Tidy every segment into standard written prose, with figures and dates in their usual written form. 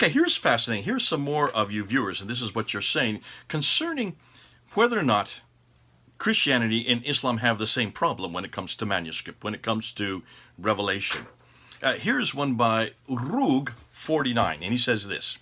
Okay, here's fascinating. Here's some more of you viewers, and this is what you're saying concerning whether or not Christianity and Islam have the same problem when it comes to manuscript, when it comes to revelation. Here's one by Rug 49, and he says this: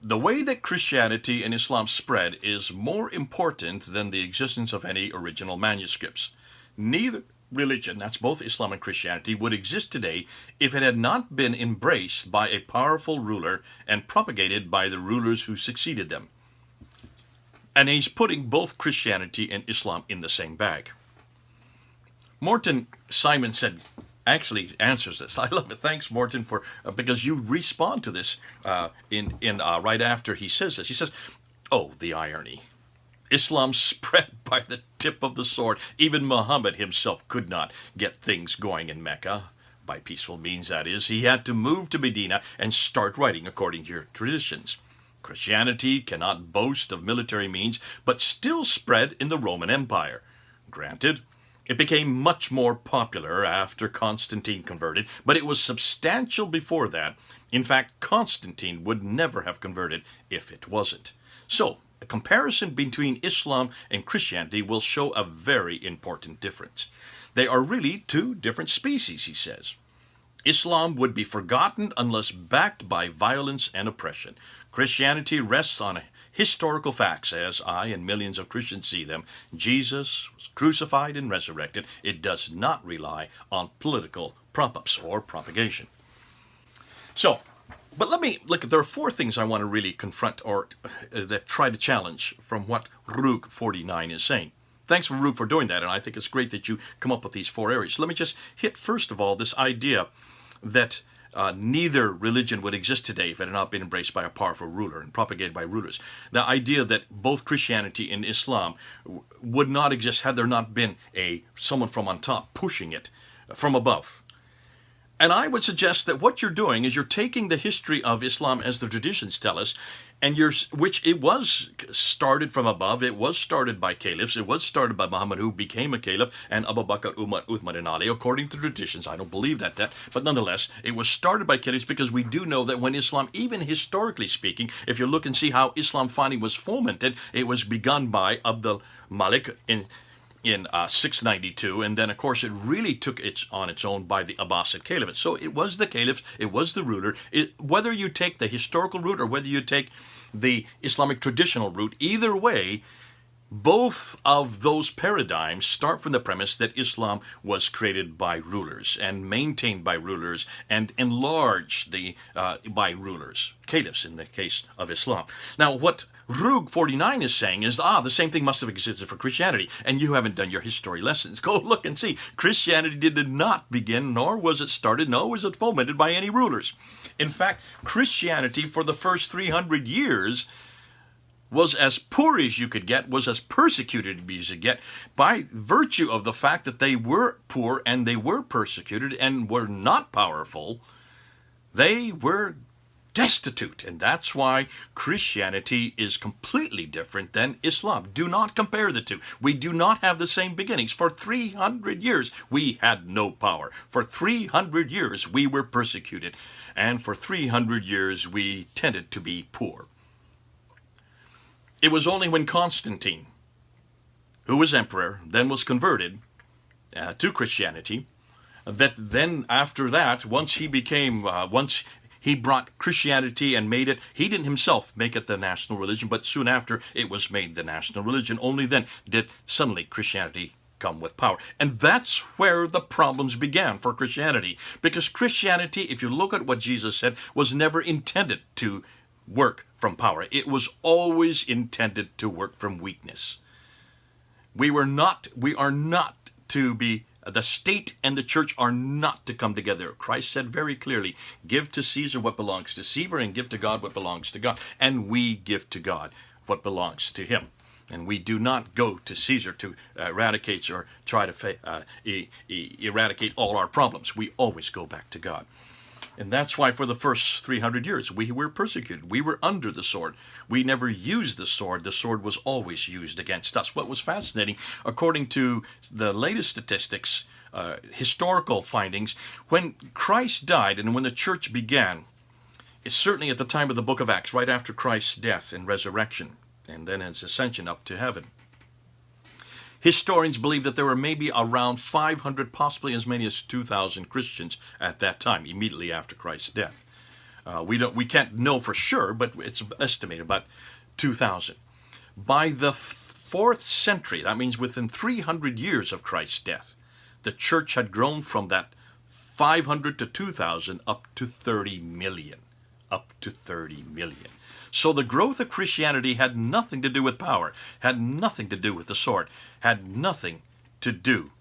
the way that Christianity and Islam spread is more important than the existence of any original manuscripts. Neither religion, that's both Islam and Christianity, would exist today if it had not been embraced by a powerful ruler and propagated by the rulers who succeeded them. And he's putting both Christianity and Islam in the same bag. Morton Simon said, actually answers this. I love it. Thanks, Morton, for because you respond to this right after he says this. He says, "Oh, the irony! Islam spread by the tip of the sword. Even Muhammad himself could not get things going in Mecca, by peaceful means, that is. He had to move to Medina and start writing according to your traditions. Christianity cannot boast of military means, but still spread in the Roman Empire. Granted, it became much more popular after Constantine converted, but it was substantial before that. In fact, Constantine would never have converted if it wasn't. So, a comparison between Islam and Christianity will show a very important difference. They are really two different species," he says. "Islam would be forgotten unless backed by violence and oppression. Christianity rests on historical facts, as I and millions of Christians see them. Jesus was crucified and resurrected. It does not rely on political prop-ups or propagation." So, but let me look. There are four things I want to really confront or that try to challenge from what Rug 49 is saying. Thanks, Rug, for doing that, and I think it's great that you come up with these four areas. Let me just hit, first of all, this idea that neither religion would exist today if it had not been embraced by a powerful ruler and propagated by rulers. The idea that both Christianity and Islam would not exist had there not been someone from on top pushing it from above. And I would suggest that what you're doing is you're taking the history of Islam as the traditions tell us, and which it was started from above. It was started by caliphs. It was started by Muhammad, who became a caliph, and Abu Bakr, Umar, Uthman, and Ali, according to traditions. I don't believe that, but nonetheless, it was started by caliphs because we do know that when Islam, even historically speaking, if you look and see how Islam finally was fomented, it was begun by Abdul Malik in 692, and then of course it really took it on its own by the Abbasid Caliphate. So it was the caliph, it was the ruler. Whether you take the historical route or whether you take the Islamic traditional route, either way, both of those paradigms start from the premise that Islam was created by rulers and maintained by rulers and enlarged by rulers, caliphs in the case of Islam. Now, what Rug 49 is saying is, the same thing must have existed for Christianity, and you haven't done your history lessons. Go look and see. Christianity did not begin, nor was it started, nor was it fomented by any rulers. In fact, Christianity for the first 300 years was as poor as you could get, was as persecuted as you could get, by virtue of the fact that they were poor and they were persecuted and were not powerful. They were destitute, and that's why Christianity is completely different than Islam. Do not compare the two. We do not have the same beginnings. For 300 years, we had no power. For 300 years, we were persecuted, and for 300 years, we tended to be poor. It was only when Constantine, who was emperor, then was converted to Christianity, that then after that, once he brought Christianity and made it, he didn't himself make it the national religion, but soon after it was made the national religion. Only then did suddenly Christianity come with power. And that's where the problems began for Christianity. Because Christianity, if you look at what Jesus said, was never intended to work from power. It was always intended to work from weakness. We are not to be, the state and the church are not to come together. Christ said very clearly, give to Caesar what belongs to Caesar and give to God what belongs to God. And we give to God what belongs to him. And we do not go to Caesar to eradicate or try to eradicate all our problems. We always go back to God. And that's why for the first 300 years we were persecuted. We were under the sword. We never used the sword. The sword was always used against us. What was fascinating, according to the latest statistics, historical findings, when Christ died and when the church began, certainly at the time of the book of Acts, right after Christ's death and resurrection, and then his ascension up to heaven. Historians believe that there were maybe around 500, possibly as many as 2,000 Christians at that time, immediately after Christ's death. We can't know for sure, but it's estimated about 2,000. By the 4th century, that means within 300 years of Christ's death, the church had grown from that 500 to 2,000 up to 30 million. Up to 30 million. So the growth of Christianity had nothing to do with power, had nothing to do with the sword, had nothing to do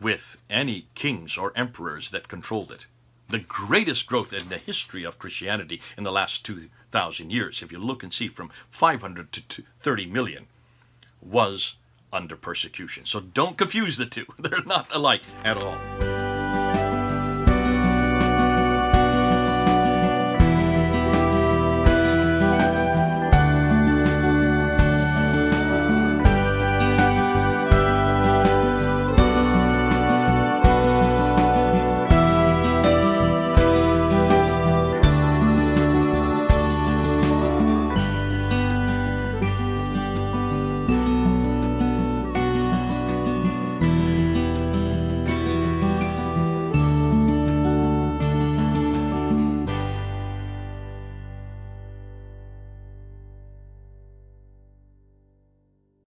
with any kings or emperors that controlled it. The greatest growth in the history of Christianity in the last 2,000 years, if you look and see from 500 to 30 million, was under persecution. So don't confuse the two. They're not alike at all.